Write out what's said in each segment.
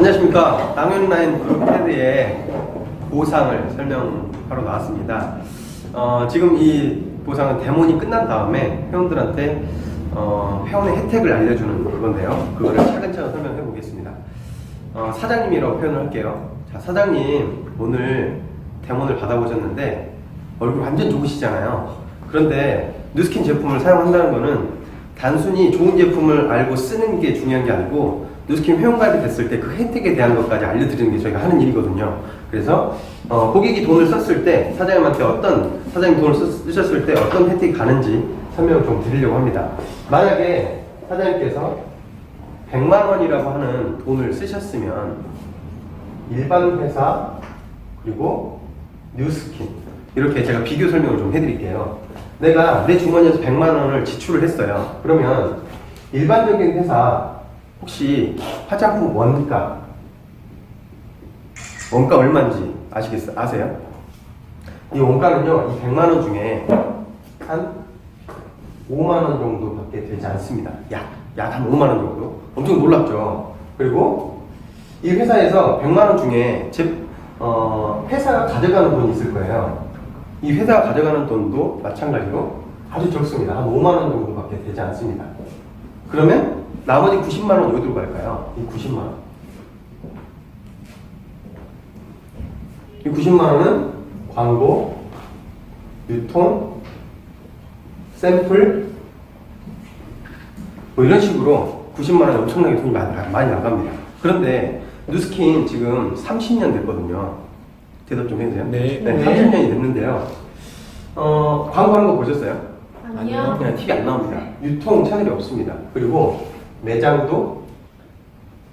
안녕하십니까. 당연라인 그룹패드의 보상을 설명하러 나왔습니다. 지금 이 보상은 데모니 끝난 다음에 회원들한테 회원의 혜택을 알려주는 건데요. 그거를 차근차근 설명해 보겠습니다. 사장님이라고 표현을 할게요. 자, 사장님 오늘 데모를 받아보셨는데 얼굴 완전 좋으시잖아요. 그런데 누스킨 제품을 사용한다는 거는 단순히 좋은 제품을 알고 쓰는 게 중요한 게 아니고 누스킨 회원가입이 됐을 때 그 혜택에 대한 것까지 알려드리는 게 저희가 하는 일이거든요. 그래서 고객이 돈을 썼을 때 사장님한테 사장님 돈을 쓰셨을 때 어떤 혜택이 가는지 설명을 좀 드리려고 합니다. 만약에 사장님께서 100만 원이라고 하는 돈을 쓰셨으면 일반 회사 그리고 뉴스킨 이렇게 제가 비교 설명을 좀 해드릴게요. 내가 내 주머니에서 100만 원을 지출을 했어요. 그러면 일반적인 회사 혹시 화장품 원가 얼마인지 아세요? 이 원가는요, 이 100만 원 중에 한 5만 원 정도밖에 되지 않습니다. 약 한 5만 원 정도. 엄청 놀랍죠. 그리고 이 회사에서 100만 원 중에 회사가 가져가는 돈이 있을 거예요. 이 회사가 가져가는 돈도 마찬가지로 아주 적습니다. 한 5만 원 정도밖에 되지 않습니다. 그러면 나머지 90만 원 어디로 갈까요? 이 90만 원. 이 90만 원은 광고, 유통, 샘플 뭐 이런 식으로 90만 원이 엄청나게 돈이 많이 나갑니다. 그런데 누스킨 지금 30년 됐거든요. 대답 좀 해주세요. 네. 30년이 됐는데요. 광고하는 거 보셨어요? 아니요. 그냥 TV 안 나옵니다. 유통 채널이 없습니다. 그리고 매장도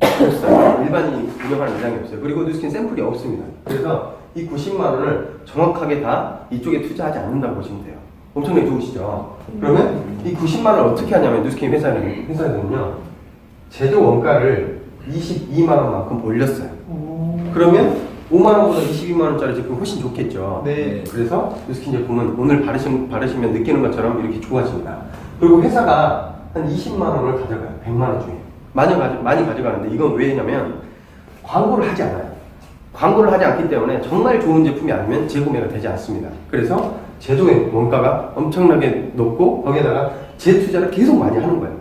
없어요. 일반인이 운영하는 매장이 없어요. 그리고 누스킨 샘플이 없습니다. 그래서 이 90만 원을 정확하게 다 이쪽에 투자하지 않는다고 보시면 돼요. 엄청나게 좋으시죠? 그러면 이 90만 원을 어떻게 하냐면 누스킨 회사는요, 제조 원가를 22만 원만큼 올렸어요. 그러면 5만 원보다 22만 원짜리 제품 훨씬 좋겠죠. 네. 그래서 누스킨 제품은 오늘 바르시면 느끼는 것처럼 이렇게 좋아집니다. 그리고 회사가 한 20만 원을 가져가요. 100만 원 중에. 많이 가져가는데 이건 왜냐면 광고를 하지 않아요. 광고를 하지 않기 때문에 정말 좋은 제품이 아니면 재구매가 되지 않습니다. 그래서 제조 원가가 엄청나게 높고 거기에다가 재투자를 계속 많이 하는 거예요.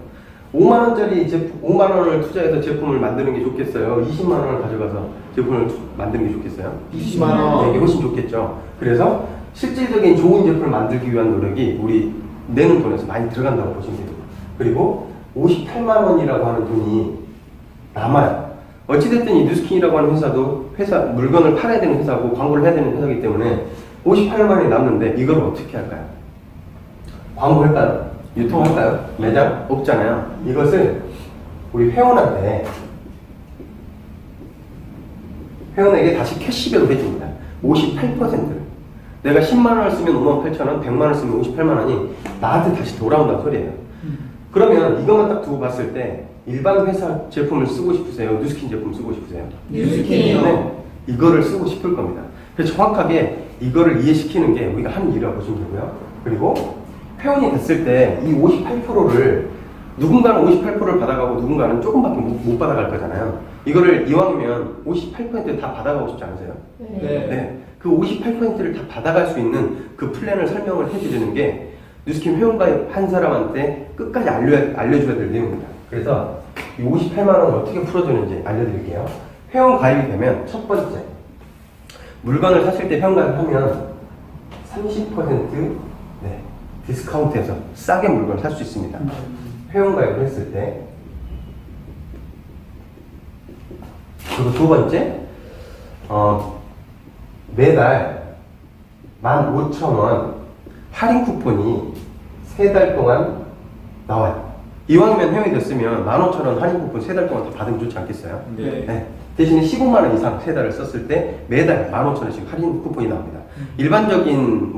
5만 원짜리 제품, 5만 원을 투자해서 제품을 만드는 게 좋겠어요? 20만 원을 가져가서 제품을 만드는 게 좋겠어요? 20만 원. 네, 이게 훨씬 좋겠죠. 그래서 실질적인 좋은 제품을 만들기 위한 노력이 우리 내는 돈에서 많이 들어간다고 보시면 됩니다. 그리고 58만 원이라고 하는 돈이 남아요. 어찌됐든 이 뉴스킨이라고 하는 회사도 물건을 팔아야 되는 회사고 광고를 해야 되는 회사이기 때문에 58만 원이 남는데 이걸 어떻게 할까요? 광고할까요? 유통할까요? 매장? 없잖아요. 이것을 우리 회원에게 다시 캐시백을 해줍니다. 58%를. 내가 10만 원을 쓰면 5만 8천 원, 100만 원을 쓰면 58만 원이 나한테 다시 돌아온다는 소리예요. 그러면 이것만 딱 두고 봤을 때 일반 회사 제품을 쓰고 싶으세요? 뉴스킨 제품 쓰고 싶으세요? 뉴스킨이요. 네, 이거를 쓰고 싶을 겁니다. 그래서 정확하게 이거를 이해시키는 게 우리가 하는 일이라고 보시면 되고요. 그리고 회원이 됐을 때 이 58%를 누군가는 58%를 받아가고 누군가는 조금밖에 못 받아갈 거잖아요. 이거를 이왕이면 58% 다 받아가고 싶지 않으세요? 네. 그 58%를 다 받아갈 수 있는 그 플랜을 설명을 해드리는 게 뉴스킨 회원가입 한 사람한테 끝까지 알려줘야 될 내용입니다. 그래서 이 58만 원을 어떻게 풀어주는지 알려드릴게요. 회원가입이 되면 첫 번째, 물건을 사실 때 회원가입하면 30% 디스카운트해서 싸게 물건을 살 수 있습니다. 회원가입을 했을 때. 그리고 두 번째, 매달 15,000원 할인 쿠폰이 3달 동안 나와요. 이왕이면 회원이 됐으면 15,000원 할인 쿠폰 3달 동안 다 받으면 좋지 않겠어요? 네. 대신에 15만 원 이상 3달을 썼을 때 매달 15,000원씩 할인 쿠폰이 나옵니다. 일반적인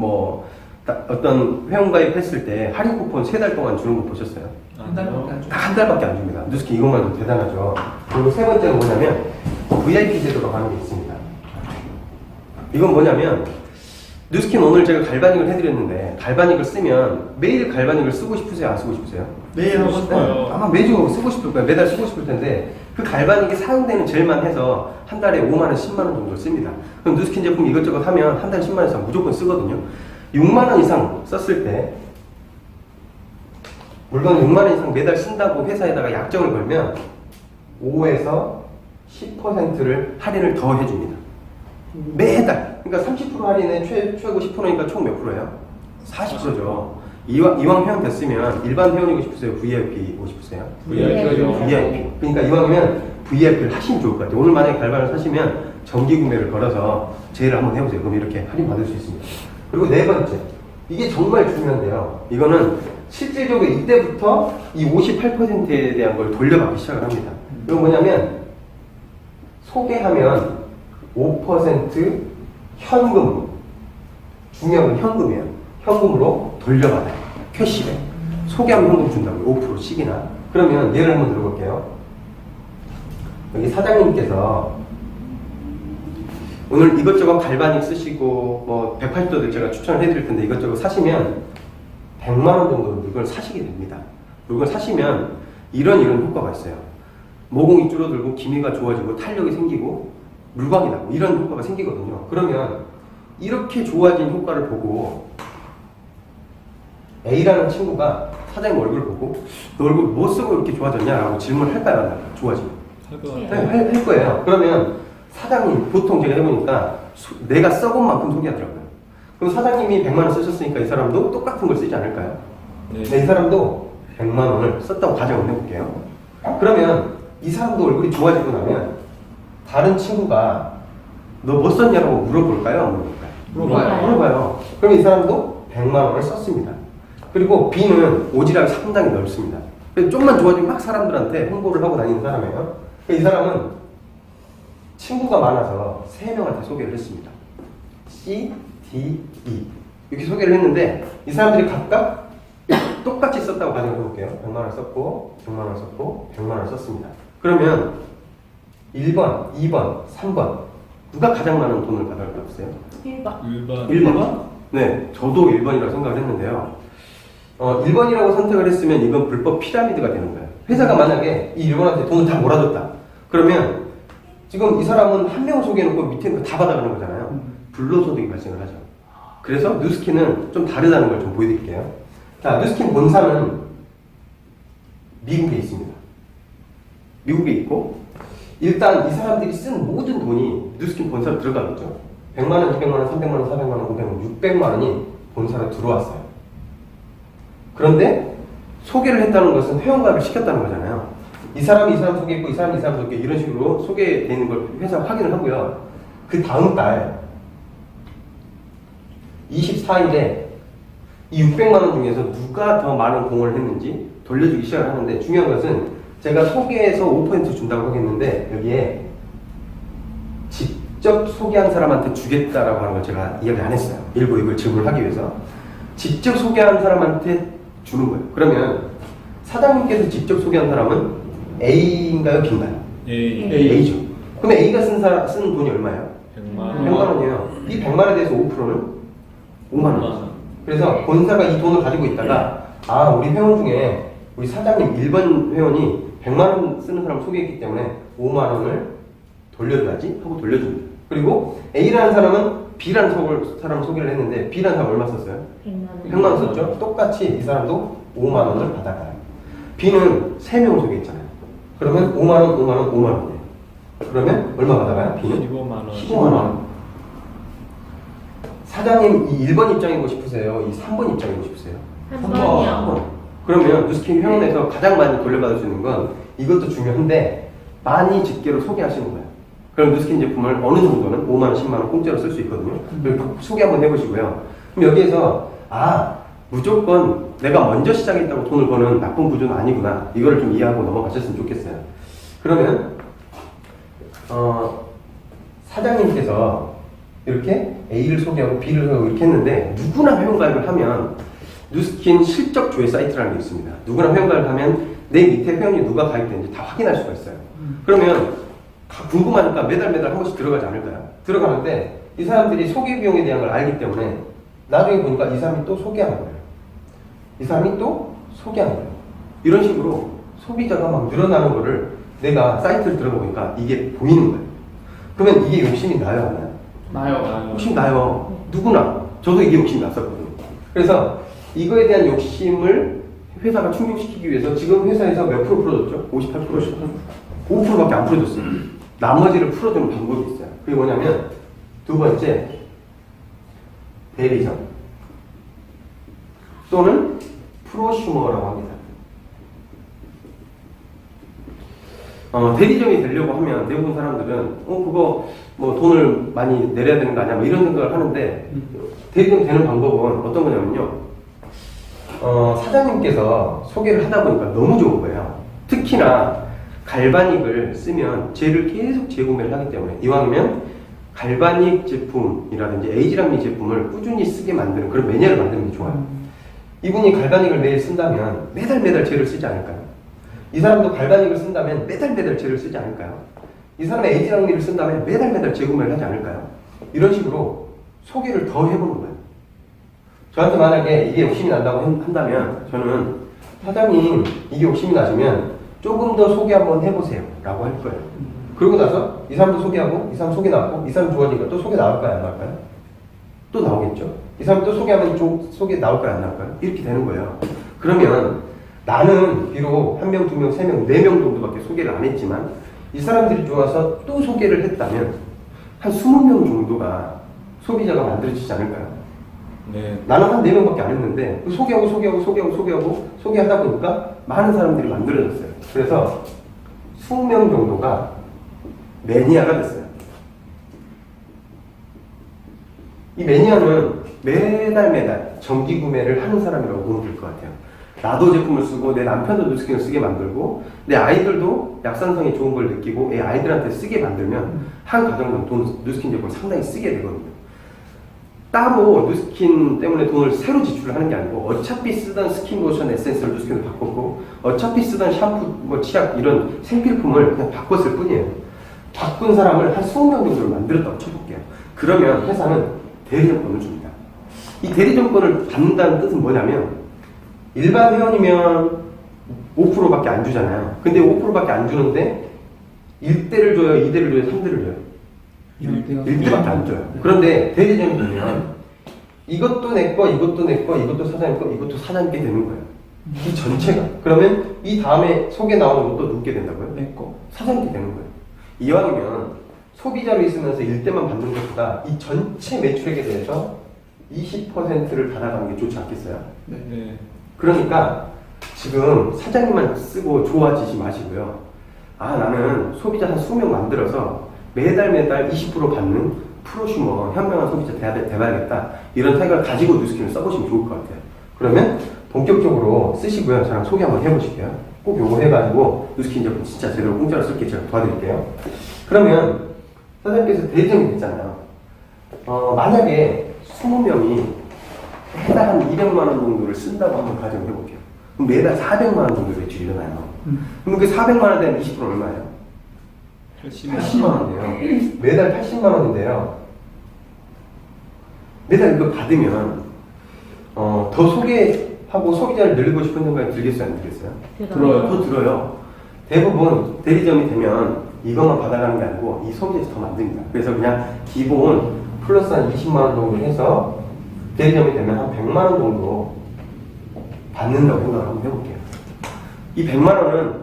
어떤 회원가입 했을 때 할인 쿠폰 3달 동안 주는 거 보셨어요? 한 달밖에 안 줘. 딱 한 달밖에 안 줍니다. 뉴스킨 이것만 해도 대단하죠. 그리고 세 번째는 뭐냐면 VIP 제도라고 하는 게 있습니다. 이건 뭐냐면 뉴스킨 오늘 제가 갈바닉을 해드렸는데 갈바닉을 쓰면 매일 갈바닉을 쓰고 싶으세요? 안 쓰고 싶으세요? 매일 하고 싶어요. 아마 매주 쓰고 싶을 거예요. 매달 쓰고 싶을 텐데 그 갈바닉이 사용되는 젤만 해서 한 달에 5만 원, 10만 원 정도 씁니다. 그럼 뉴스킨 제품 이것저것 하면 한 달에 10만 원 이상 무조건 쓰거든요. 6만 원 이상 썼을 때 물건 6만 원 이상 매달 쓴다고 회사에다가 약정을 걸면 5에서 10%를 할인을 더 해줍니다. 매달. 그러니까 30% 할인에 최고 10%니까 총 몇 프로예요? 40%죠. 이왕 회원 됐으면 일반 회원이고 싶으세요? VIP이고 싶으세요? VIP요. VIP. 그러니까 이왕이면 VIP를 하시면 좋을 것 같아요. 오늘 만약에 갈바를 사시면 정기 구매를 걸어서 제의를 한번 해보세요. 그럼 이렇게 할인 받을 수 있습니다. 그리고 네 번째. 이게 정말 중요한데요. 이거는 실질적으로 이때부터 이 58%에 대한 걸 돌려받기 시작을 합니다. 이건 뭐냐면 소개하면 5% 현금, 중요한 건 현금이에요. 현금으로 돌려받아요. 캐시백. 소개하면 현금 준다고요. 5%씩이나. 그러면 예를 한번 들어볼게요. 여기 사장님께서 오늘 이것저것 갈바닉 쓰시고 뭐 180도들 제가 추천을 해드릴 텐데 이것저것 사시면 100만 원 정도 물건을 사시게 됩니다. 물건을 사시면 이런 효과가 있어요. 모공이 줄어들고 기미가 좋아지고 탄력이 생기고 물광이 나고 이런 효과가 생기거든요. 그러면 이렇게 좋아진 효과를 보고 A라는 친구가 사장님 얼굴을 보고 너 얼굴 뭐 쓰고 이렇게 좋아졌냐라고 질문을 할까요? 안 할까요? 좋아지고 할 거예요. 그러면 사장님 보통 제가 해보니까 내가 써본 만큼 소개하더라고요. 그럼 사장님이 100만 원 쓰셨으니까 이 사람도 똑같은 걸 쓰지 않을까요? 네. 이 사람도 100만 원을 썼다고 가정을 해볼게요. 그러면 이 사람도 얼굴이 좋아지고 나면 다른 친구가 너 뭐 썼냐고 물어볼까요? 안 물어볼까요? 물어봐요. 그럼 이 사람도 100만 원을 썼습니다. 그리고 B는 오지랖이 상당히 넓습니다. 좀만 좋아지면 막 사람들한테 홍보를 하고 다니는 사람이에요. 이 사람은 친구가 많아서 3명한테 소개를 했습니다. C, D, E 이렇게 소개를 했는데 이 사람들이 각각 똑같이 썼다고 가정을 해볼게요. 100만 원 썼고 100만 원 썼고 100만 원 썼습니다. 그러면 1번, 2번, 3번 누가 가장 많은 돈을 받을 것 같으세요? 1번. 1번? 네, 저도 1번이라고 생각을 했는데요. 1번이라고 선택을 했으면 이건 불법 피라미드가 되는 거예요. 회사가 만약에 이 1번한테 돈을 다 몰아줬다. 그러면 지금 이 사람은 한 명을 소개해놓고 밑에 거 다 받아가는 거잖아요. 불로소득이 발생을 하죠. 그래서 뉴스킨은 좀 다르다는 걸 좀 보여드릴게요. 자, 뉴스킨 본사는 미국에 있습니다. 미국에 있고 일단 이 사람들이 쓴 모든 돈이 뉴스킨 본사로 들어가겠죠. 100만 원, 200만 원, 300만 원, 400만 원, 500만 원, 600만 원이 본사로 들어왔어요. 그런데 소개를 했다는 것은 회원가입을 시켰다는 거잖아요. 이 사람이 이 사람 소개했고 이 사람이 이 사람 소개 이런 식으로 소개되는 걸 회사가 확인을 하고요. 그 다음 달 24일에 이 600만 원 중에서 누가 더 많은 공헌을 했는지 돌려주기 시작을 하는데 중요한 것은 제가 소개해서 5% 준다고 하겠는데 여기에 직접 소개한 사람한테 주겠다라고 하는 걸 제가 이야기 안 했어요. 일부 이걸 질문하기 위해서. 직접 소개한 사람한테 주는 거예요. 그러면 사장님께서 직접 소개한 사람은 A인가요? B인가요? A죠. 그럼 A가 쓴 돈이 얼마예요? 100만 원이에요. 이 100만에 대해서 5%는 5만 원. 그래서 본사가 이 돈을 가지고 있다가 우리 회원 중에 우리 사장님 1번 회원이 100만 원 쓰는 사람 소개했기 때문에 5만 원을 돌려줘야지 하고 돌려줍니다. 그리고 A라는 사람은 B라는 사람을 소개를 했는데 B라는 사람 얼마 썼어요? 100만 원 썼죠? 똑같이 이 사람도 5만 원을 받아가요. B는 3명을 소개했잖아요. 그러면 5만 원, 5만 원, 5만 원이에요. 그러면 얼마 받아가요? B는? 15만 원. 15만 원. 사장님 이 1번 입장이고 싶으세요? 이 3번 입장이고 싶으세요? 3번이요. 그러면 뉴스킨 회원에서 가장 많이 돌려받을 수 있는 건 이것도 중요한데 많이 직계로 소개하시는 거예요. 그럼 뉴스킨 제품을 어느 정도는 5만 원, 10만 원 공짜로 쓸 수 있거든요. 그리고 소개 한번 해보시고요. 그럼 여기에서 무조건 내가 먼저 시작했다고 돈을 버는 나쁜 구조는 아니구나. 이거를 좀 이해하고 넘어가셨으면 좋겠어요. 그러면 사장님께서 이렇게 A를 소개하고 B를 소개하고 이렇게 했는데 누구나 회원가입을 하면 뉴스킨 실적 조회 사이트라는 게 있습니다. 누구나 회원가입을 하면 내 밑에 회원이 누가 가입되는지 다 확인할 수가 있어요. 그러면 궁금하니까 매달 한 번씩 들어가지 않을까요? 들어가는데 이 사람들이 소개 비용에 대한 걸 알기 때문에 나중에 보니까 이 사람이 또 소개한 거예요. 이 사람이 또 소개한 거예요. 이런 식으로 소비자가 막 늘어나는 거를 내가 사이트를 들어보니까 이게 보이는 거예요. 그러면 이게 욕심이 나요, 안 나요? 나요. 욕심 나요. 누구나. 저도 이게 욕심이 났었거든요. 그래서 이거에 대한 욕심을 회사가 충족시키기 위해서 지금 회사에서 몇 프로 풀어줬죠? 58%죠. 5%밖에 안 풀어줬어요. 나머지를 풀어주는 방법이 있어요. 그게 뭐냐면 두 번째, 대리점 또는 프로슈머라고 합니다. 대리점이 되려고 하면 대부분 사람들은 그거 뭐 돈을 많이 내려야 되는 거 아니야? 뭐 이런 생각을 하는데 대리점 되는 방법은 어떤 거냐면요. 사장님께서 소개를 하다 보니까 너무 좋은 거예요. 특히나 갈바닉을 쓰면 쟤를 계속 재구매를 하기 때문에 이왕이면 갈바닉 제품이라든지 에이지람미 제품을 꾸준히 쓰게 만드는 그런 매니아를 만드는 게 좋아요. 이분이 갈바닉을 매일 쓴다면 매달 쟤를 쓰지 않을까요? 이 사람도 갈바닉을 쓴다면 매달 쟤를 쓰지 않을까요? 이 사람이 에이지람미를 쓴다면 매달 재구매를 하지 않을까요? 이런 식으로 소개를 더 해보는 거예요. 저한테 만약에 이게 욕심이 난다고 한다면 저는 사장님 이게 욕심이 나시면 조금 더 소개 한번 해보세요 라고 할 거예요. 그러고 나서 이 사람도 소개하고 이 사람 소개 나왔고 이 사람 좋아지니까 또 소개 나올까요 안 나올까요? 또 나오겠죠. 이 사람 또 소개하면 소개 나올까요 안 나올까요? 이렇게 되는 거예요. 그러면 나는 비록 1명, 2명, 3명, 4명 정도밖에 소개를 안 했지만 이 사람들이 좋아서 또 소개를 했다면 한 20명 정도가 소비자가 만들어지지 않을까요? 네. 나는 한 4명밖에 안 했는데 소개하다 보니까 많은 사람들이 만들어졌어요. 그래서 20명 정도가 매니아가 됐어요. 이 매니아는 매달 정기 구매를 하는 사람이라고 보면 될 것 같아요. 나도 제품을 쓰고 내 남편도 누스킨을 쓰게 만들고 내 아이들도 약산성이 좋은 걸 느끼고 애 아이들한테 쓰게 만들면 한 가정은 누스킨 제품을 상당히 쓰게 되거든요. 따로 누스킨 때문에 돈을 새로 지출을 하는 게 아니고 어차피 쓰던 스킨 로션 에센스를 누스킨으로 바꿨고 어차피 쓰던 샴푸, 뭐 치약 이런 생필품을 그냥 바꿨을 뿐이에요. 바꾼 사람을 한 20명 정도를 만들었다고 쳐볼게요. 그러면 회사는 대리점권을 줍니다. 이 대리점권을 받는다는 뜻은 뭐냐면 일반 회원이면 5%밖에 안 주잖아요. 근데 5%밖에 안 주는데 1대를 줘요, 2대를 줘요, 3대를 줘요. 1대밖에 안 줘요. 그런데 대리점이 되면 이것도 내 거, 이것도 내 거, 이것도 사장님 거, 이것도 사장님께 되는 거예요. 이 전체가. 그러면 이 다음에 소개 나오는 것도 누구게 된다고요? 내 거. 사장님께 되는 거예요. 이왕이면 소비자로 있으면서 1대만 받는 것보다 이 전체 매출액에 대해서 20%를 받아가는 게 좋지 않겠어요? 네. 그러니까 지금 사장님만 쓰고 좋아지지 마시고요. 나는 소비자 한 20명 만들어서 매달 20% 받는 프로슈머, 현명한 소비자 돼봐야겠다. 이런 생각을 가지고 누스킨을 써보시면 좋을 것 같아요. 그러면 본격적으로 쓰시고요. 저랑 소개 한번 해보실게요. 꼭 요거 해가지고 누스킨 제품 진짜 제대로 공짜로 쓸게 제가 도와드릴게요. 그러면 사장님께서 대리점이 됐잖아요. 만약에 20명이 해당 한 200만 원 정도를 쓴다고 한번 가정을 해볼게요. 그럼 매달 400만 원 정도 매출이 일어나요. 그럼 그 400만 원에 대한 20% 얼마예요? 80만 원이에요. 매달 80만 원인데요. 매달 이거 받으면 더 소개하고 소비자를 늘리고 싶은 생각이 들겠어요, 안 들겠어요? 들어요. 더 들어요. 대부분 대리점이 되면 이것만 받아가는 게 아니고 이 소비자에서 더 만듭니다. 그래서 그냥 기본 플러스 한 20만 원 정도 해서 대리점이 되면 한 100만 원 정도 받는다고 생각을 한번 해볼게요. 이 100만 원은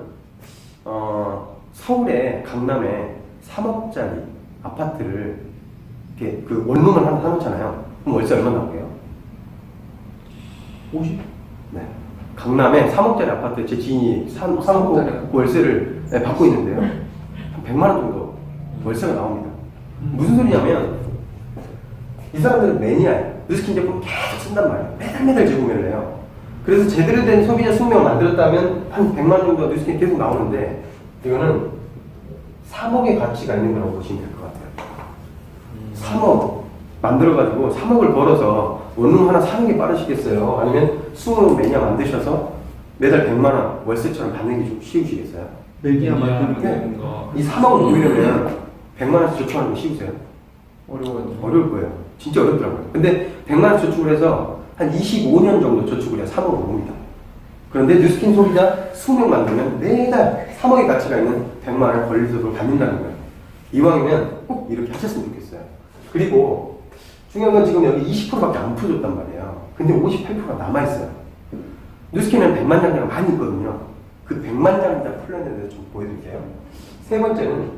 서울에 강남에 3억짜리 아파트를 이렇게 그 원룸을 하나 사놓잖아요. 그럼 월세 얼마 나오게요? 50? 네. 강남에 3억짜리 아파트 제 지인이 3억 월세를 받고 있는데요. 한 100만 원 정도 월세가 나옵니다. 무슨 소리냐면 이 사람들은 매니아예요. 누스킨 제품 계속 쓴단 말이에요. 매달 재구매를 해요. 그래서 제대로 된 소비자 20명을 만들었다면 한 100만 원 정도 누스킨 계속 나오는데 이거는 3억의 가치가 있는 거라고 보시면 될 것 같아요. 3억 만들어가지고 3억을 벌어서 원룸 하나 사는 게 빠르시겠어요? 아니면 20명 매니아 만드셔서 매달 100만 원 월세처럼 받는 게 좀 쉬우시겠어요? 매니아 만드는 만드는 거. 이 3억 모이려면 100만 원씩 저축하는 거 쉬우세요? 어려워요. 어려울 거예요. 진짜 어렵더라고요. 근데 100만 원 저축을 해서 한 25년 정도 저축을 해야 3억을 봅니다. 그런데 뉴스킨 소비자 20명 만들면 매달 3억의 가치가 있는 100만 원의 권리소득을 받는다는 거예요. 이왕이면 꼭 이렇게 하셨으면 좋겠어요. 그리고 중요한 건 지금 여기 20%밖에 안 풀어줬단 말이에요. 근데 58%가 남아있어요. 뉴스킨은 100만 장자가 많이 있거든요. 그 100만 장자 플랜에 대해서 좀 보여드릴게요. 세 번째는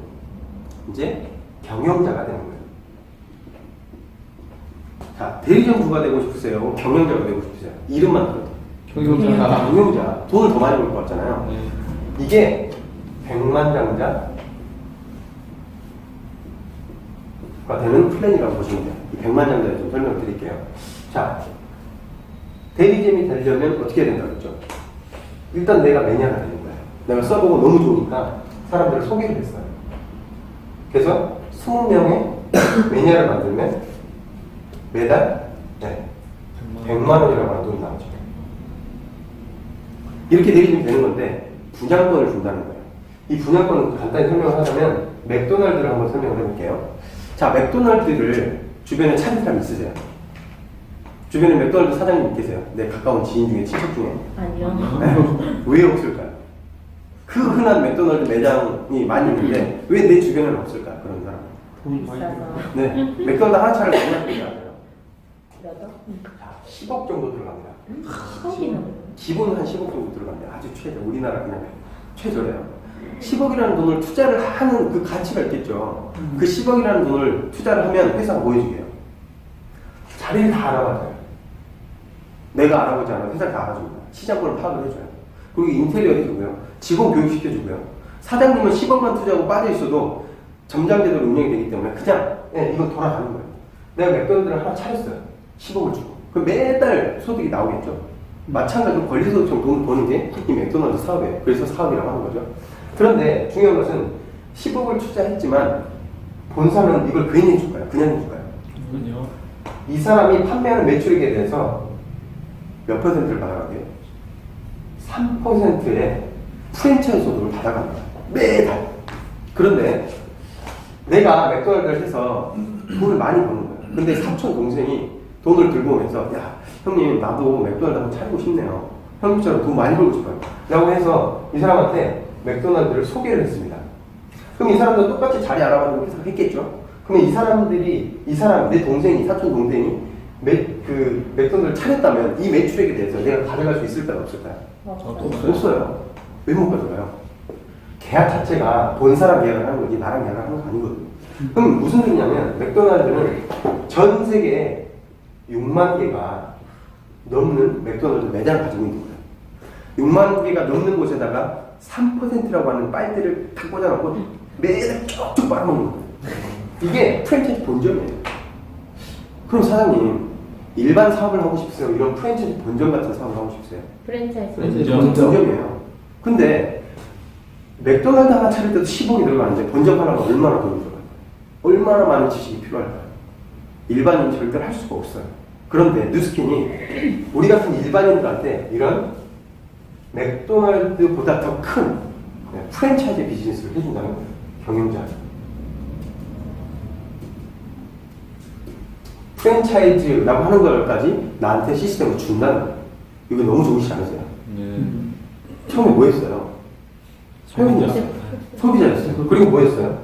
이제 경영자가 되는 거예요. 자, 대리점 누가 되고 싶으세요? 경영자가 되고 싶으세요? 이름만 들어도. 경영자. 돈을 더 많이 벌 것 같잖아요. 네. 이게 100만 장자가 되는 플랜이라고 보시면 돼요. 이 100만 장자에 좀 설명을 드릴게요. 자, 대리점이 되려면 어떻게 해야 된다고 했죠? 일단 내가 매니아가 되는 거예요. 내가 써보고 너무 좋으니까 사람들을 소개를 했어요. 그래서 20명의 매니아를 만들면 매달 100만 원이라고 하는 돈이 나오죠. 이렇게 대리점이 되는 건데 분양권을 준다는 거예요. 이 분양권을 간단히 설명을 하자면 맥도날드를 한번 설명을 해볼게요. 자, 맥도날드를 주변에 찾은 사람 있으세요? 주변에 맥도날드 사장님 계세요? 내 가까운 지인 중에 친척 중에? 아니요. 왜 없을까요? 그 흔한 맥도날드 매장이 많이 있는데 왜 내 주변에는 없을까요? 그런 사람. 비싸서. 네, 맥도날드 하나 차를 얼마나 들어가요? 몇억? 자, 10억 정도 들어갑니다. 10억이나. 기본 한 10억 정도 들어갑니다. 아주 최저, 우리나라 그냥 최저래요. 10억이라는 돈을 투자를 하는 그 가치가 있겠죠. 그 10억이라는 돈을 투자를 하면 회사가 뭐 해주게요? 자리를 다 알아봐줘요. 내가 알아보지 않아도 회사가 다 알아줍니다. 시장권을 파악을 해줘요. 그리고 인테리어 해주고요. 직원 교육시켜주고요. 사장님은 10억만 투자하고 빠져있어도 점장제도로 운영이 되기 때문에 그냥 이거 돌아가는 거예요. 내가 맥도날드를 하나 차렸어요. 10억을 주고. 그럼 매달 소득이 나오겠죠. 마찬가지로 권리소득처럼 돈을 버는 게 이 맥도날드 사업이에요. 그래서 사업이라고 하는 거죠. 그런데 중요한 것은 10억을 투자했지만 본사는 이걸 괜히 해줄까요? 그냥 해줄까요? 그군요. 이 사람이 판매하는 매출액에 대해서 몇 퍼센트를 받아가게요? 3%의 프랜차이즈 소득을 받아갑니다. 매달. 그런데 내가 맥도날드를 해서 돈을 많이 버는 거예요. 근데 사촌 동생이 돈을 들고 오면서 야 형님 나도 맥도날드 한번 차리고 싶네요. 형님처럼 돈 많이 벌고 싶어요. 라고 해서 이 사람한테 맥도날드를 소개를 했습니다. 그럼 이 사람도 똑같이 자리 알아보는 회사를 했겠죠? 그러면 이 사람들이 내 동생이 사촌 동생이 맥도날드를 차렸다면 이 매출액에 대해서 내가 가져갈 수 있을까요? 없을까요? 없어요. 왜 못 가져가요? 계약 자체가 본사랑 계약을 하는 거지 나랑 계약을 하는 거 아니거든요. 그럼 무슨 소리냐면 맥도날드는 전 세계에 6만 개가 넘는 맥도날드 매장을 가지고 있는 거예요. 6만 개가 넘는 곳에다가 3%라고 하는 빨대를 탁 꽂아놓고 매달 쭉쭉 빨아먹는 거예요. 이게 프랜차이즈 본점이에요. 그럼 사장님 일반 사업을 하고 싶으세요? 이런 프랜차이즈 본점 같은 사업을 하고 싶으세요? 프랜차이즈. 본점이에요. 근데 맥도날드 하나 차릴 때도 10억이 들어가는데 본점 하나가 얼마나 돈이 들어가요? 얼마나 많은 지식이 필요할까요? 일반인이 절대로 할 수가 없어요. 그런데 뉴스킨이 우리 같은 일반인들한테 이런 맥도날드보다 더 큰 프랜차이즈 비즈니스를 해준다는 거예요. 경영자. 프랜차이즈라고 하는 걸까지 나한테 시스템을 준다는 거예요. 이거 너무 좋으시지 않으세요? 네. 처음에 뭐 했어요? 소비자였어요. 그리고 뭐 했어요?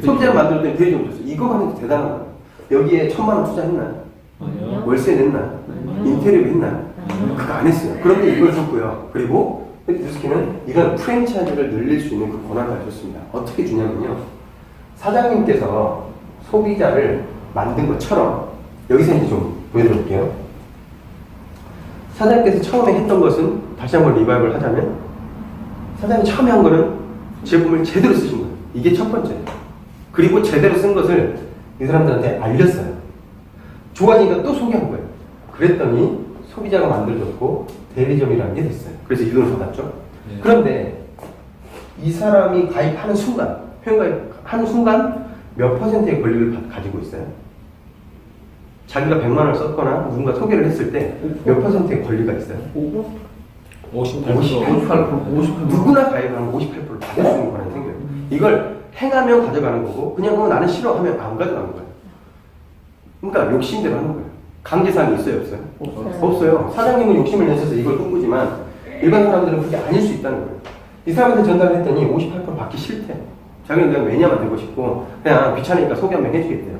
소비자를 만들 때 대리점 줬어요. 이거만 해도 대단한 거예요. 여기에 1,000만 원 투자했나요? 아니요. 월세 냈나요? 인테리어 했나요? 그거 안 했어요. 그런데 이걸 줬고요. 그리고 뉴스킨은 이런 프랜차이즈를 늘릴 수 있는 그 권한을 줬습니다. 어떻게 주냐면요. 사장님께서 소비자를 만든 것처럼 여기서 이제 좀 보여드릴게요. 사장님께서 처음에 했던 것은 다시 한번 리바이벌 하자면 사장님이 처음에 한 거는 제품을 제대로 쓰신 거예요. 이게 첫 번째. 그리고 제대로 쓴 것을 이 사람들한테 알렸어요. 좋아지니까 또 소개한 거예요. 그랬더니 소비자가 만들어졌고 대리점이라는 게 됐어요. 그래서 이 돈을 받았죠. 네. 그런데 이 사람이 가입하는 순간, 회원가입하는 순간 몇 퍼센트의 권리를 가지고 있어요? 자기가 100만 원을 썼거나 누군가 소개를 했을 때 몇 퍼센트의 권리가 있어요? 58%. 누구나 가입하면 58%를 받을 수 있는 권한이 생겨요. 이걸 행하면 가져가는 거고 그냥 나는 싫어하면 안 가져가는 거예요. 그러니까 욕심대로 하는 거예요. 강제상이 있어요, 없어요? 없어요. 없어요. 사장님은 욕심을 내셔서 이걸 꿈꾸지만 일반 사람들은 그게 아닐 수 있다는 거예요. 이 사람한테 전달을 했더니 58% 받기 싫대. 자기는 그냥 매니아만 되고 싶고 그냥 귀찮으니까 소개 한 명 해주겠대요.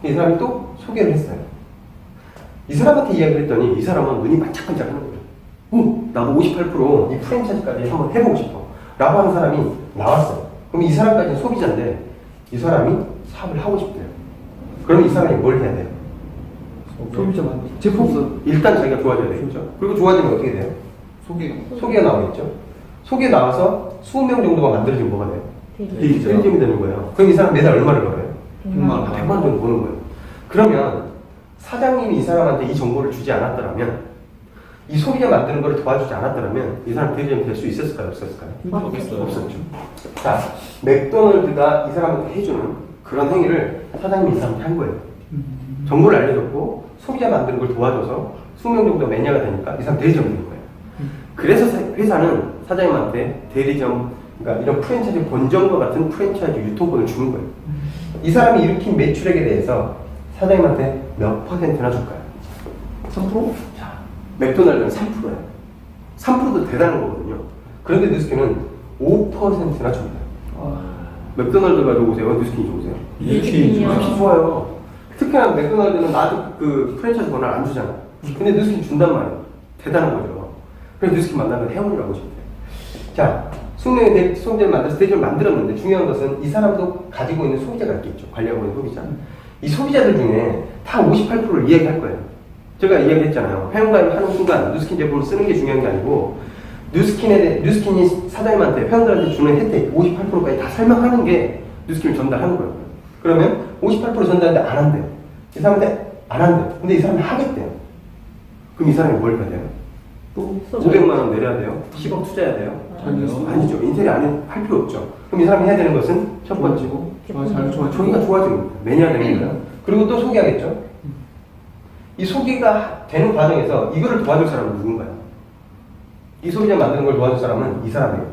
이 사람이 또 소개를 했어요. 이 사람한테 이야기를 했더니 이 사람은 눈이 반짝반짝 하는 거예요. 나도 58%이 프랜차이즈까지 한번 해보고 싶어 라고 하는 사람이 나왔어요. 그럼 이 사람까지는 소비자인데 이 사람이 사업을 하고 싶대요. 그럼 이 사람이 뭘 해야 돼요? 소비자만 제품 일단 자기가 좋아져야 되겠죠. 그리고 좋아지면 어떻게 돼요? 소개가 나오겠죠. 소개 나와서 20명 정도가 만들어지면 뭐가 돼요? 대리점이 되는 거예요. 그럼 이 사람 매달 얼마를 벌어요? 100만 원. 100만 원 정도 버는 거예요. 그러면 사장님이 이 사람한테 이 정보를 주지 않았더라면 이 소비자 만드는 걸 도와주지 않았더라면 이 사람 대리점이 될 수 있었을까요? 없었을까요? 없었어요. 없었죠. 자, 맥도날드가 이 사람한테 해주는 그런 행위를 사장님이 이 사람한테 한 거예요. 정보를 알려줬고 소비자 만드는 걸 도와줘서 20명 정도 매니아가 되니까 이 사람 대리점이 된 거예요. 그래서 회사는 사장님한테 대리점, 그러니까 이런 프랜차이즈 본점과 같은 프랜차이즈 유통권을 주는 거예요. 이 사람이 일으킨 매출액에 대해서 사장님한테 몇 퍼센트나 줄까요? 3%? 자, 맥도날드는 3%예요. 3%도 대단한 거거든요. 그런데 뉴스킨은 5%나 줍니다. 맥도날드가 좋으세요? 뉴스킨이 좋으세요? 뉴스킨이요. 뉴스킨 좋아요. 특히나 맥도날드는 나도 그 프랜차이즈 권한을 안 주잖아. 근데 뉴스킨 준단 말이에요. 대단한 거죠. 그래서 뉴스킨 만나면 회원이라고 하시면 돼요. 자, 소비자를 만들어서 대리점을 만들었는데 중요한 것은 이 사람도 가지고 있는 소비자가 있겠죠. 관리하고 있는 소비자. 이 소비자들 중에 다 58%를 이야기할 거예요. 제가 이야기했잖아요. 회원가입 하는 순간 뉴스킨 제품을 쓰는 게 중요한 게 아니고 뉴스킨이 사장님한테 회원들한테 주는 혜택 58%까지 다 설명하는 게 뉴스킨을 전달하는 거예요. 그러면 58% 전달하는데 안 한대요. 이 사람한테 안 한대요. 근데 이 사람이 하겠대요. 그럼 이 사람이 뭘 해야 돼요? 또 500만 원 내려야 돼요? 10억 투자해야 돼요? 아니죠. 인텔이 안 할 필요 없죠. 그럼 이 사람이 해야 되는 것은 첫 번째고 저희가 좋아지는 거예요. 매니아 되는 거예요. 그리고 또 소개하겠죠. 이 소개가 되는 과정에서 이거를 도와줄 사람은 누군가요? 이 소비자 만드는 걸 도와줄 사람은 이 사람이에요.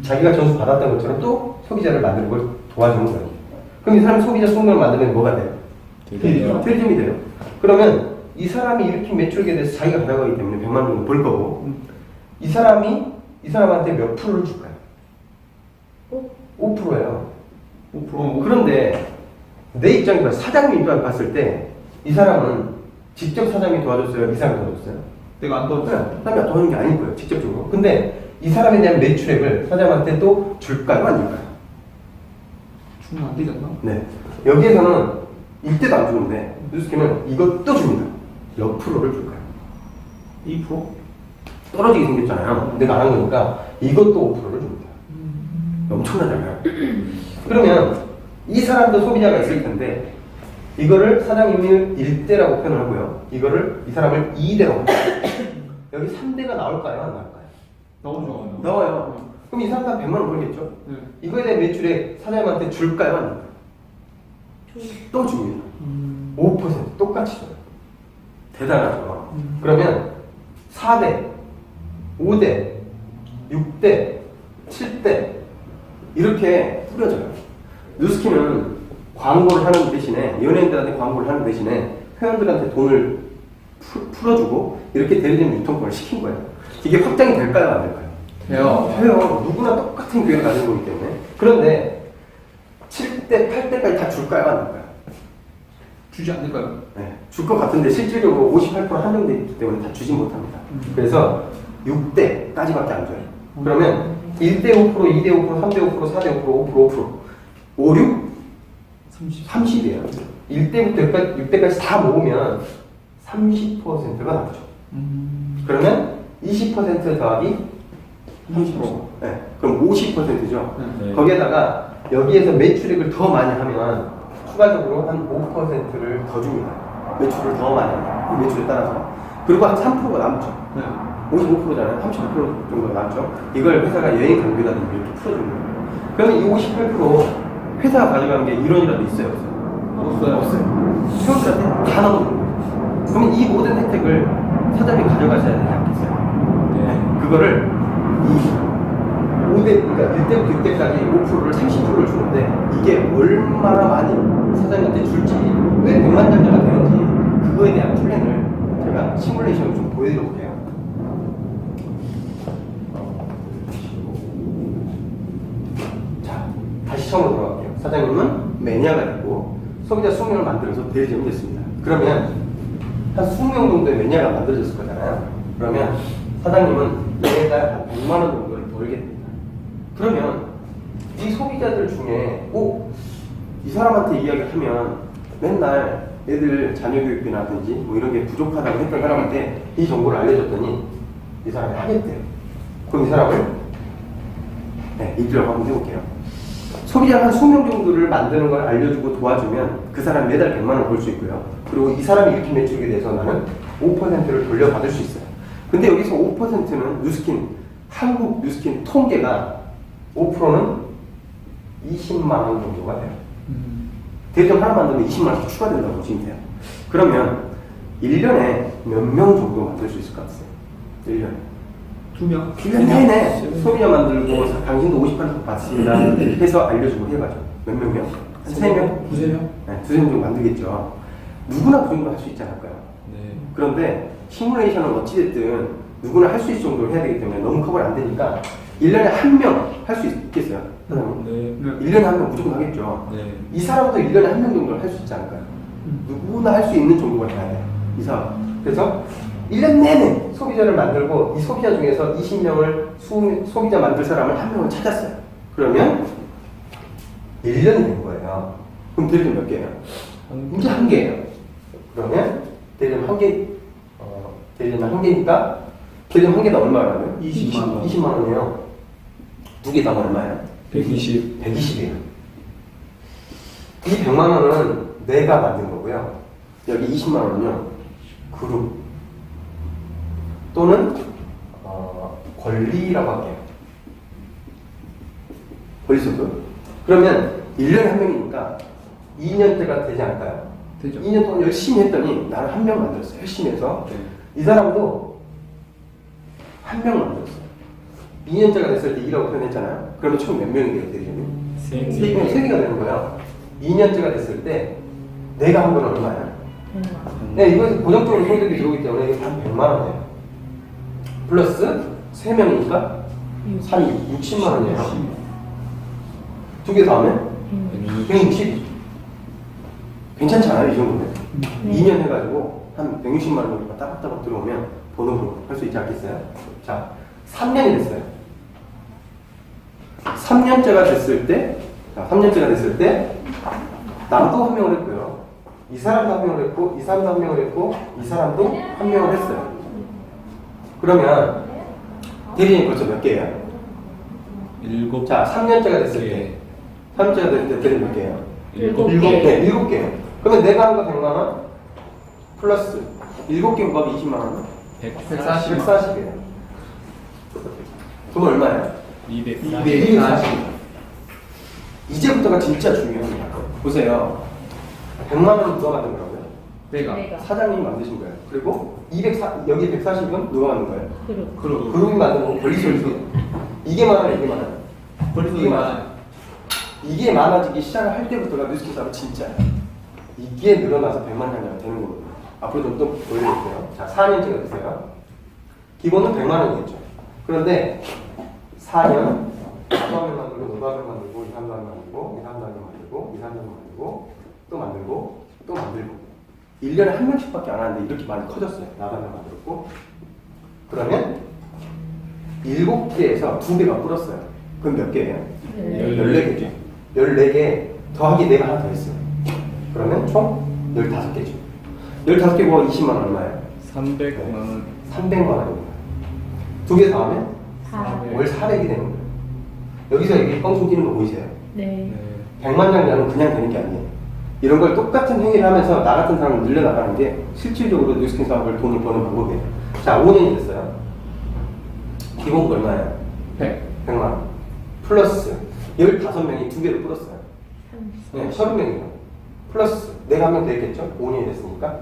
자기가 점수 받았던 것처럼 또 소비자를 만드는 걸 도와주는 거예요. 그럼 이 사람이 소비자 수능을 만들면 뭐가 돼요? 대리점이 돼요. 그러면 이 사람이 일으킨 매출액에 대해서 자기가 가져가기 때문에 100만 원 정도 벌 거고 이 사람한테 몇 프로를 줄까요? 5%예요. 5%. 그런데 내 입장에서 사장님 입장에 봤을 때 이 사람은 직접 사장님이 도와줬어요? 이 사람이 도와줬어요? 내가 안 도와줬어요. 사람이 도와주는 게 아닐 거예요. 직접적으로. 근데 이 사람에 대한 매출액을 사장님한테 또 줄까요? 안 줄까요? 주면 안 되지 않나? 네. 여기에서는 이때도 안 주는데 뉴스킨은 이것도 줍니다. 몇 프로를 줄까요? 2%? 떨어지게 생겼잖아요. 내가 안 한 거니까 이것도 5%를 줍니다. 엄청나잖아요. 그러면 이 사람도 소비자가 있을 텐데 이거를 사장님을 1대라고 표현을 하고요. 이거를 이 사람을 2대라고 여기 3대가 나올까요? 안 나올까요? 나오죠. 나와요. 그럼 이 사람도 한 100만 원 벌겠죠? 네. 이거에 대한 매출액 사장님한테 줄까요? 안 줄까요? 또 줍니다. 5% 똑같이 줘요. 대단하죠. 그러면 4대, 5대, 6대, 7대 이렇게 뿌려져요. 뉴스킨은 광고를 하는 대신에 연예인들한테 광고를 하는 대신에 회원들한테 돈을 풀어주고 이렇게 대리점 유통권을 시킨 거예요. 이게 확장이 될까요? 안 될까요? 돼요. 누구나 똑같은 기회를 가진 거기 때문에. 그런데 7대, 8대까지 다 줄까요? 안 줄까요? 주지 않을까요? 네, 줄 것 같은데 실질적으로 58% 한정되어 있기 때문에 다 주지 못합니다. 그래서 6대까지밖에 안 줘요. 그러면 1대 5%, 2대 5%, 3대 5%, 4대 5%, 5%, 5, 6? 30이에요. 1대부터 6대까지 다 모으면 30%가 나오죠. 그러면 20% 더하기 30%. 네, 그럼 50%죠. 네. 거기에다가 여기에서 매출액을 더 많이 하면 추가적으로 한 5%를 더 줍니다. 매출을 더 많이 합니다. 그 매출에 따라서. 그리고 한 3%가 남죠. 네. 55%잖아요. 35% 정도가 남죠. 이걸 회사가 여행 경비라든지 이렇게 풀어주는 거예요. 그러면 이 58% 회사가 가져가는 게 1원이라도 있어요? 없어요? 없어요. 회원들한테 다 나오는 거예요. 그러면 이 모든 혜택을 사장님이 가져가셔야 되지 않겠어요? 네. 그거를 이 5대, 그러니까 1대부터 6대까지 5%를 30%를 주는데 이게 얼마나 많이 사장님한테 줄지 왜 백만장자가 되는지 시뮬레이션을 좀 보여드려 볼게요. 자, 다시 처음으로 돌아갈게요. 사장님은 매니아가 됐고 소비자 20명을 만들어서 대리점이 됐습니다. 그러면 한 20명 정도의 매니아가 만들어졌을 거잖아요. 그러면 사장님은 매달 한 100만 원 정도를 벌게 됩니다. 그러면 이 소비자들 중에 이 사람한테 이야기를 하면 맨날 애들 자녀 교육비라든지 뭐 이런 게 부족하다고 했던 사람한테 이 정보를 알려줬더니 이 사람이 하겠대요. 그럼 이 사람을 이끌어고 한번 해볼게요. 소비자 한 20명 정도를 만드는 걸 알려주고 도와주면 그 사람 매달 100만 원 벌 수 있고요. 그리고 이 사람이 이렇게 매출이 돼서 나는 5%를 돌려받을 수 있어요. 근데 여기서 5%는 뉴스킨, 한국 뉴스킨 통계가 5%는 20만 원 정도가 돼요. 대리점 하나 만들면 20만 원씩 추가된다고 보시면 돼요. 그러면 1년에 몇 명 정도 만들 수 있을 것 같아요? 1년에. 2명? 1년 내내 소비자 만들고 당신도 50% 받습니다 해서 알려주고 해가죠. 몇 명이요? 한 3명? 2-3명? 네, 2-3명 정도 만들겠죠. 누구나 그 정도 할 수 있지 않을까요? 네. 그런데 시뮬레이션은 어찌됐든 누구나 할 수 있을 정도로 해야 되기 때문에 너무 커버가 안 되니까 1년에 한 명 할 수 있겠어요? 사장님? 네. 1년에 한 명 무조건 하겠죠. 네. 이 사람도 1년에 한 명 정도는 할 수 있지 않을까요? 누구나 할 수 있는 정도가 돼야 돼요. 이 사람. 그래서 1년 내내 소비자를 만들고 이 소비자 중에서 20명을 소비자 만들 사람을 한 명을 찾았어요. 그러면 1년이 된 거예요. 그럼 대리점 몇 개예요? 이제 한 개예요. 그러면 대리점 한 개, 대리점 한 개니까 대리점 한 개당 얼마라고요? 20만 원. 20만 원이에요. 두 개 다 얼마예요? 120. 120이에요. 이 100만 원은 내가 만든 거고요. 여기 20만 원은요, 그룹 또는 권리라고 할게요. 권리소득. 그러면 1년에 한 명이니까 2년째가 되지 않을까요? 되죠. 2년 동안 열심히 했더니 나는 한 명 만들었어요. 열심히 해서. 이 사람도 한 명 만들었어요. 2년째가 됐을 때 2라고 표현했잖아요. 그러면 총 몇 명이 돼요, 대리점이? 3명, 3개가 되는 거예요. 2년째가 됐을 때 내가 한 건 얼마야? 네, 이거 고정적으로 소득이 들어오기 때문에 이게 한 100만 원이에요. 플러스 3명이니까 60만 원이에요. 두 개 더 하면 160. 괜찮잖아요, 이 정도면. 2년 해가지고 한 160만 원 정도가 따박따박 들어오면 번호로 할 수 있지 않겠어요? 자, 3년이 됐어요. 3년째가 됐을 때, 나도 한 명을 했고요. 이 사람도 한 명을 했고, 이 사람도 한 명을 했고, 이 사람도 한 명을 했어요. 그러면 대리점이 벌써 몇 개예요? 7. 자, 3년째가 됐을 때, 3년째가 됐을 때 대리점 몇 개예요? 7개. 네, 7개예요. 그러면 내가 한 거 100만 원 플러스 7개 곱하기 20만 원 140. 140이에요. 그럼 얼마예요? 240. 240. 이제부터가 진짜 중요합니다. 보세요. 100만 원은 누가 만든 거라고요? 내가. 사장님이 만드신 거예요. 그리고 여기 140은 누가 만든 거예요? 그룹. 그룹이 만든 거 권리소득. 이게 많아요, 이게 많아요. 권리소득이 많아요. 이게 많아지기 시작을 할 때부터가 뉴스킨 사업 진짜예요. 이게 늘어나서 100만 장자가 되는 거거든요. 앞으로 좀 더 보여드릴게요. 자, 4년째가 됐어요. 기본은 100만 원이겠죠. 그런데 4년, 나도 한명 만들고, 너도 한명 만들고, 이 사람도 한명 만들고, 이 사람도 한명 만들고, 이 사람도 만들고, 또 만들고, 또 만들고. 1년에 한 명씩밖에 안 하는데 이렇게 많이 커졌어요. 나도 한명 만들었고. 그러면 7개에서 2배가 불었어요. 그럼 몇 개예요? 14개죠. 14개 더하기 내가 하나 더 했어요. 그러면 총 15개죠. 15개 곱하기 20만 원 얼마예요? 300만 원. 300만 원입니다. 두 개 더하면 월 400이 되는 거예요. 여기서 이게 뻥충 뛰는 거 보이세요? 네. 100만 장자는 그냥 되는 게 아니에요. 이런 걸 똑같은 행위를 하면서 나 같은 사람을 늘려나가는 게 실질적으로 뉴스킨 사업을 돈을 버는 방법이에요. 자, 5년이 됐어요. 기본급 얼마예요? 100만 원. 플러스 15명이 2배로 풀었어요. 네, 30명이요. 플러스 내가 한 명 되겠죠? 5년이 됐으니까.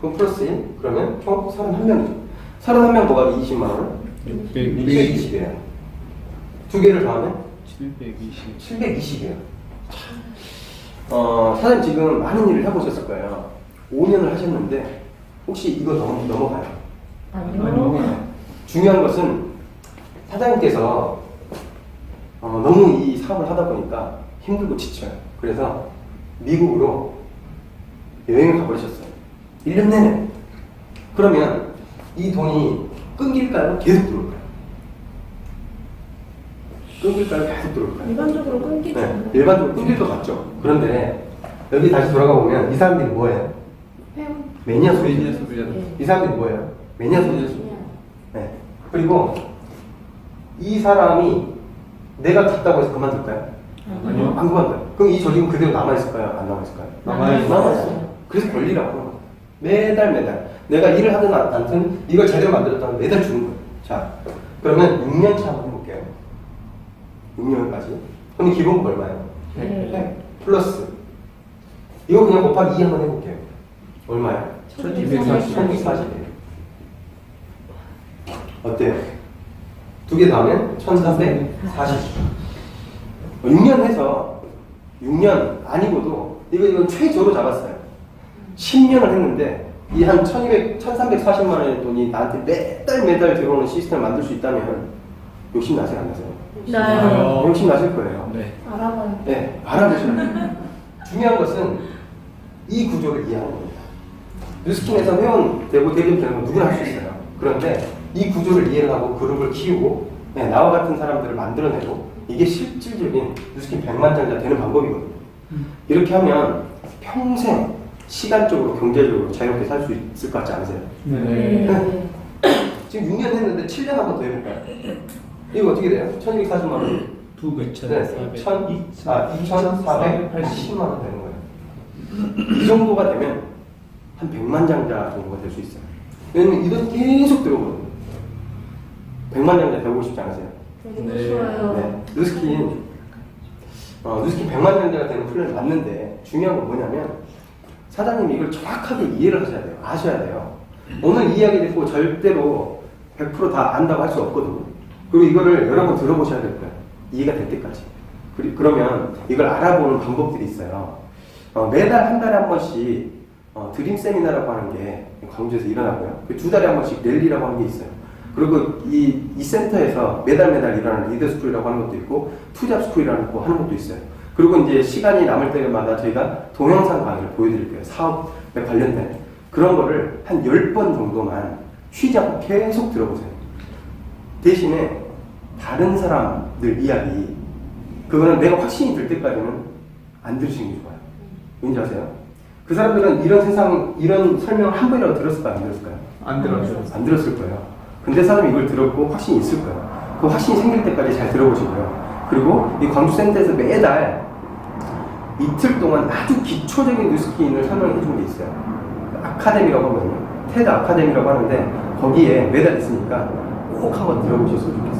그럼 플러스 1, 그러면 총 31명이죠. 31명 더하기 20만 원? 620이에요. 두 개를 더하면? 720. 720이에요. 사장님 지금 많은 일을 해보셨을 거예요. 5년을 하셨는데 혹시 이거 넘어가요? 아니요. 중요한 것은 사장님께서 너무 이 사업을 하다 보니까 힘들고 지쳐요. 그래서 미국으로 여행을 가버리셨어요. 1년 내내. 그러면 이 돈이 끊길까요? 계속 들어올까요? 끊길까요? 계속 들어올까요? 일반적으로 끊기죠. 네, 일반적으로 끊길 것 같죠. 그런데 여기 다시 돌아가 보면 이 사람들이 뭐예요? 회원. 매니아 소비. 매니아 소비자. 이 사람들이 뭐예요? 매니아 소비. 네. 그리고 이 사람이 내가 갔다고 해서 그만둘까요? 아니요. 안 그만둬요. 그럼 이 조직은 그대로 남아있을까요? 안 남아있을까요? 남아있어요. 남아있어요. 그래서 권리라고 하는 거예요. 매달 내가 일을 하든 않든 이걸 제대로 만들었다면 매달 주는 거예요. 자, 그러면 6년 차 한번 해볼게요. 6년까지. 그럼 기본급 얼마예요? 네. 플러스 이거 그냥 곱하기 2 한번 해볼게요. 얼마예요? 1240. 1240이에요. 어때요? 두 개 더하면 1340. 6년 해서 6년 아니고도 이건 최저로 잡았어요. 10년을 했는데 이 한 1340만 원의 돈이 나한테 매달 들어오는 시스템을 만들 수 있다면 욕심 나세요, 안 나세요? 네. 욕심 나실 거예요. 네. 알아봐요. 네, 알아보셔야 돼요. 중요한 것은 이 구조를 이해하는 겁니다. 뉴스킨에서 회원 되고 대리점 되는 건 누구나 할 수 있어요. 그런데 이 구조를 이해를 하고 그룹을 키우고 나와 같은 사람들을 만들어내고 이게 실질적인 뉴스킨 100만장자 되는 방법이거든요. 이렇게 하면 평생 시간적으로 경제적으로 자유롭게 살 수 있을 것 같지 않으세요? 네. 지금 6년 했는데 7년 한 번 더 해볼까요? 이거 어떻게 돼요? 1240만 원. 두 네, 2,400. 2,480만 원 되는 거예요. 이 정도가 되면 한 100만 장자 정도가 될 수 있어요. 왜냐면 이 돈 계속 들어오거든요. 100만 장자 되고 싶지 않으세요? 되게 좋아요. 네. 뉴스킨 100만 장자가 되는 플랜 맞는데 중요한 건 뭐냐면 사장님이 이걸 정확하게 이해를 하셔야 돼요. 아셔야 돼요. 오늘 이야기 듣고 절대로 100% 다 안다고 할 수 없거든요. 그리고 이거를 여러 번 들어보셔야 될 거예요. 이해가 될 때까지. 그러면 이걸 알아보는 방법들이 있어요. 매달 한 달에 한 번씩 드림 세미나라고 하는 게 광주에서 일어나고요. 두 달에 한 번씩 랠리라고 하는 게 있어요. 그리고 이 센터에서 매달 일어나는 리더 스쿨이라고 하는 것도 있고 투잡 스쿨이라고 하는 것도 있어요. 그리고 이제 시간이 남을 때마다 저희가 동영상 강의를 보여드릴 거예요. 사업에 관련된 그런 거를 한 10번 정도만 쉬지 않고 계속 들어보세요. 대신에 다른 사람들 이야기 그거는 내가 확신이 들 때까지는 안 들으시는 게 좋아요. 왠지 아세요? 그 사람들은 이런 설명을 한 번이라도 들었을까요? 안 들었을까요? 안 들었어요. 안 들었을 거예요. 근데 사람이 이걸 들었고 확신이 있을 거예요. 그 확신이 생길 때까지 잘 들어보시고요. 그리고 이 광주센터에서 매달 이틀 동안 아주 기초적인 뉴스킨을 설명해 주는 게 있어요. 아카데미라고 하거든요. 테드 아카데미라고 하는데 거기에 매달 있으니까 꼭 한번 들어보셨으면 좋겠어요.